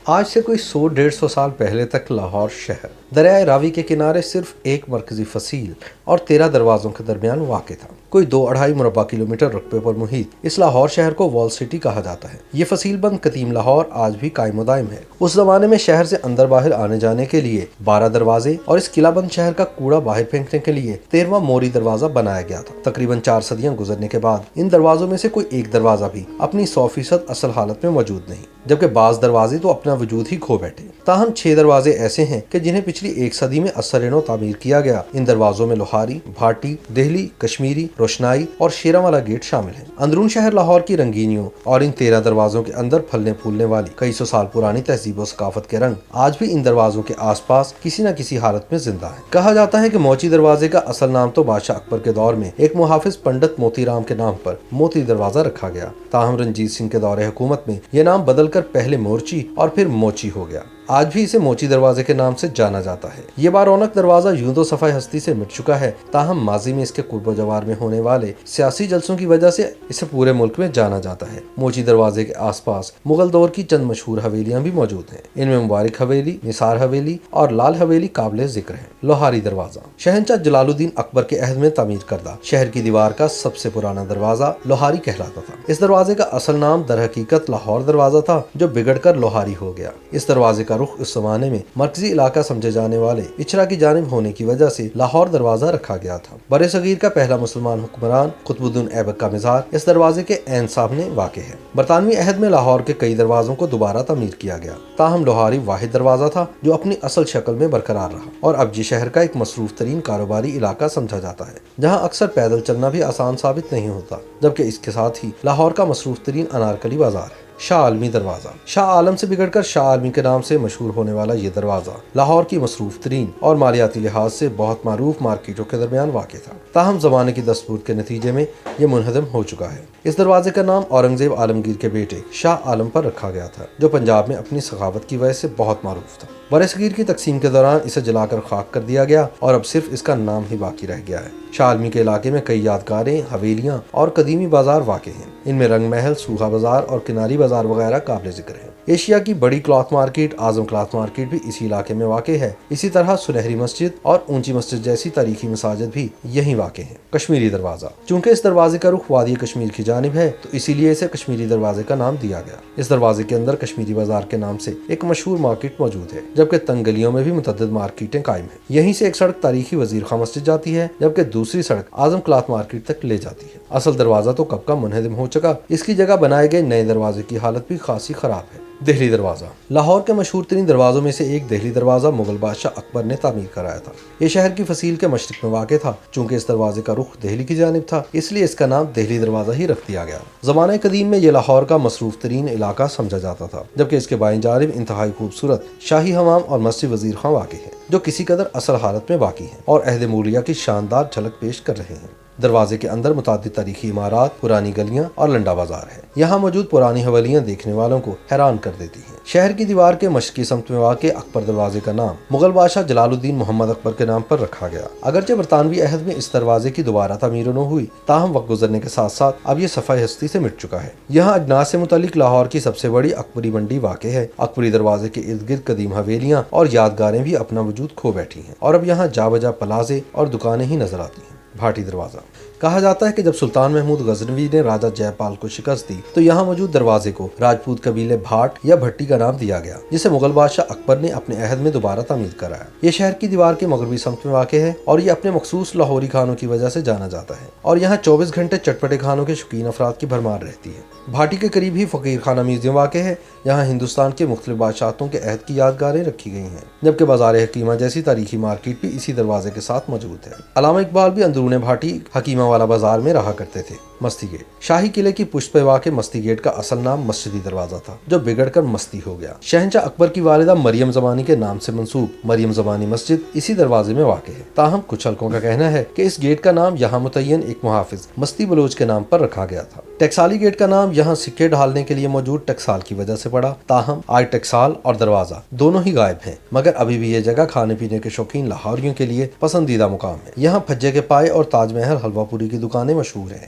آج سے کوئی 100-150 سال پہلے تک لاہور شہر دریائے راوی کے کنارے صرف ایک مرکزی فصیل اور 13 دروازوں کے درمیان واقع تھا۔ کوئی 2-2.5 مربع کلومیٹر رقبے پر محیط اس لاہور شہر کو وال سٹی کہا جاتا ہے۔ یہ فصیل بند قدیم لاہور آج بھی قائم و دائم ہے۔ اس زمانے میں شہر سے اندر باہر آنے جانے کے لیے 12 دروازے اور اس قلعہ بند شہر کا کوڑا باہر پھینکنے کے لیے 13واں موری دروازہ بنایا گیا تھا۔ تقریباً 4 صدیاں گزرنے کے بعد ان دروازوں میں سے کوئی ایک دروازہ بھی اپنی 100% اصل حالت میں موجود نہیں، جبکہ بعض دروازے تو اپنا وجود ہی کھو بیٹھے۔ تاہم 6 دروازے ایسے ہیں کہ جنہیں پچھلی 1 صدی میں اثر نو تعمیر کیا گیا۔ ان دروازوں میں لوہاری، بھاٹی، دہلی، کشمیری، روشنائی اور شیراں والا گیٹ شامل ہیں۔ اندرون شہر لاہور کی رنگینیوں اور ان 13 دروازوں کے اندر پھلنے پھولنے والی کئی سو سال پرانی تہذیب و ثقافت کے رنگ آج بھی ان دروازوں کے آس پاس کسی نہ کسی حالت میں زندہ ہیں۔ کہا جاتا ہے کہ موچی دروازے کا اصل نام تو بادشاہ اکبر کے دور میں ایک محافظ پنڈت موتی رام کے نام پر موتی دروازہ رکھا گیا۔ تاہم رنجیت سنگھ کے دور حکومت میں یہ نام بدل کر پہلے مورچی اور پھر موچی ہو گیا۔ آج بھی اسے موچی دروازے کے نام سے جانا جاتا ہے۔ یہ بارونق دروازہ یوں تو صفحہ ہستی سے مٹ چکا ہے، تاہم ماضی میں اس کے قرب و جوار میں ہونے والے سیاسی جلسوں کی وجہ سے اسے پورے ملک میں جانا جاتا ہے۔ موچی دروازے کے آس پاس مغل دور کی چند مشہور حویلیاں بھی موجود ہیں۔ ان میں مبارک حویلی، نثار حویلی اور لال حویلی قابل ذکر ہیں۔ لوہاری دروازہ شہنشاہ جلال الدین اکبر کے عہد میں تعمیر کردہ شہر کی دیوار کا سب سے پرانا دروازہ لوہاری کہلاتا تھا۔ اس دروازے کا اصل نام در حقیقت لاہور دروازہ تھا، جو بگڑ کر لوہاری ہو گیا۔ اس دروازے کا رخ اس زمانے میں مرکزی علاقہ سمجھے جانے والے اچرا کی جانب ہونے کی وجہ سے لاہور دروازہ رکھا گیا تھا۔ برِ صغیر کا پہلا مسلمان حکمران قطب الدین ایبک کا مزار اس دروازے کے عین سامنے واقع ہے۔ برطانوی عہد میں لاہور کے کئی دروازوں کو دوبارہ تعمیر کیا گیا، تاہم لوہاری واحد دروازہ تھا جو اپنی اصل شکل میں برقرار رہا، اور اب یہ شہر کا ایک مصروف ترین کاروباری علاقہ سمجھا جاتا ہے، جہاں اکثر پیدل چلنا بھی آسان ثابت نہیں ہوتا، جبکہ اس کے ساتھ ہی لاہور کا مصروف ترین انارکلی بازار ہے۔ شاہ عالمی دروازہ شاہ عالم سے بگڑ کر شاہ عالمی کے نام سے مشہور ہونے والا یہ دروازہ لاہور کی مصروف ترین اور مالیاتی لحاظ سے بہت معروف مارکیٹوں کے درمیان واقع تھا، تاہم زمانے کی دستور کے نتیجے میں یہ منہدم ہو چکا ہے۔ اس دروازے کا نام اورنگزیب عالمگیر کے بیٹے شاہ عالم پر رکھا گیا تھا، جو پنجاب میں اپنی سخاوت کی وجہ سے بہت معروف تھا۔ برصغیر کی تقسیم کے دوران اسے جلا کر خاک کر دیا گیا اور اب صرف اس کا نام ہی باقی رہ گیا ہے۔ شاہ عالمی کے علاقے میں کئی یادگاریں، حویلیاں اور قدیمی بازار واقع ہیں۔ ان میں رنگ محل، سوہا بازار اور کناری بازار وغیرہ قابل ذکر ہیں۔ ایشیا کی بڑی کلاتھ مارکیٹ اعظم کلاتھ مارکیٹ بھی اسی علاقے میں واقع ہے۔ اسی طرح سنہری مسجد اور اونچی مسجد جیسی تاریخی مساجد بھی یہیں واقع ہیں۔ کشمیری دروازہ چونکہ اس دروازے کا رخ وادی کشمیر کی جانب ہے، تو اسی لیے اسے کشمیری دروازے کا نام دیا گیا۔ اس دروازے کے اندر کشمیری بازار کے نام سے ایک مشہور مارکیٹ موجود ہے، جبکہ تنگ گلیوں میں بھی متعدد مارکیٹیں قائم ہیں۔ یہیں سے ایک سڑک تاریخی وزیر خان مسجد جاتی ہے، جبکہ دوسری سڑک اعظم کلاتھ مارکیٹ تک لے جاتی ہے۔ اصل دروازہ تو کب کا منہدم ہو چکا، اس کی جگہ بنائے گئے نئے دروازے کی حالت بھی خاصی خراب ہے۔ دہلی دروازہ لاہور کے مشہور ترین دروازوں میں سے ایک دہلی دروازہ مغل بادشاہ اکبر نے تعمیر کرایا تھا۔ یہ شہر کی فصیل کے مشرق میں واقع تھا۔ چونکہ اس دروازے کا رخ دہلی کی جانب تھا، اس لیے اس کا نام دہلی دروازہ ہی رکھ دیا گیا۔ زمانہ قدیم میں یہ لاہور کا مصروف ترین علاقہ سمجھا جاتا تھا، جبکہ اس کے بائیں جانب انتہائی خوبصورت شاہی حمام اور مسجد وزیر خان واقع ہے، جو کسی قدر اصل حالت میں باقی ہیں اور عہد موریہ کی شاندار جھلک پیش کر رہے ہیں۔ دروازے کے اندر متعدد تاریخی عمارات، پرانی گلیاں اور لنڈا بازار ہے۔ یہاں موجود پرانی حویلیاں دیکھنے والوں کو حیران کر دیتی ہیں۔ شہر کی دیوار کے مشرقی سمت میں واقع اکبر دروازے کا نام مغل بادشاہ جلال الدین محمد اکبر کے نام پر رکھا گیا۔ اگرچہ برطانوی عہد میں اس دروازے کی دوبارہ تعمیر نہ ہوئی، تاہم وقت گزرنے کے ساتھ ساتھ اب یہ صفحہ ہستی سے مٹ چکا ہے۔ یہاں اجناس سے متعلق لاہور کی سب سے بڑی اکبری منڈی واقع ہے۔ اکبری دروازے کے ارد گرد قدیم حویلیاں اور یادگاریں بھی اپنا وجود کھو بیٹھی ہیں، اور اب یہاں جا بجا پلازے اور دکانیں ہی نظر آتی ہیں۔ بھاٹی دروازہ کہا جاتا ہے کہ جب سلطان محمود غزنوی نے راجہ جے پال کو شکست دی، تو یہاں موجود دروازے کو راجپوت قبیلے بھاٹ یا بھٹی کا نام دیا گیا، جسے مغل بادشاہ اکبر نے اپنے عہد میں دوبارہ تعمیر کرایا۔ یہ شہر کی دیوار کے مغربی سمت میں واقع ہے اور یہ اپنے مخصوص لاہوری کھانوں کی وجہ سے جانا جاتا ہے، اور یہاں 24 گھنٹے چٹپٹے کھانوں کے شوقین افراد کی بھرمار رہتی ہے۔ بھاٹی کے قریب ہی فقیر خانہ میوزیم واقع ہے، یہاں ہندوستان کے مختلف بادشاہتوں کے عہد کی یادگاریں رکھی گئی ہیں، جبکہ بازار حکیمہ جیسی تاریخی مارکیٹ بھی اسی دروازے کے ساتھ موجود ہے۔ علامہ اقبال بھی اندرون بھاٹی حکیمہ والا بازار میں رہا کرتے تھے۔ مستی گیٹ شاہی قلعے کی پشت پہ واقع مستی گیٹ کا اصل نام مسجدی دروازہ تھا، جو بگڑ کر مستی ہو گیا۔ شہنشاہ اکبر کی والدہ مریم زمانی کے نام سے منسوب مریم زمانی مسجد اسی دروازے میں واقع ہے، تاہم کچھ حلقوں کا کہنا ہے کہ اس گیٹ کا نام یہاں متعین ایک محافظ مستی بلوچ کے نام پر رکھا گیا تھا۔ ٹکسالی گیٹ کا نام یہاں سکے ڈھالنے کے لیے موجود ٹکسال کی وجہ سے پڑا، تاہم آج ٹکسال اور دروازہ دونوں ہی غائب ہیں، مگر ابھی بھی یہ جگہ کھانے پینے کے شوقین لاہوریوں کے لیے پسندیدہ مقام ہے۔ یہاں پھجے کے پائے اور تاج محل حلوہ پوری کی دکانیں مشہور ہیں۔